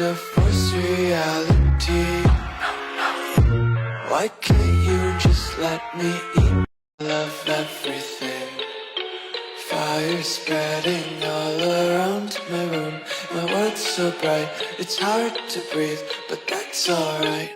to force reality. Why can't you just let me eat? Love everything. Fire spreading all around my room. My world's so bright, it's hard to breathe, but that's alright.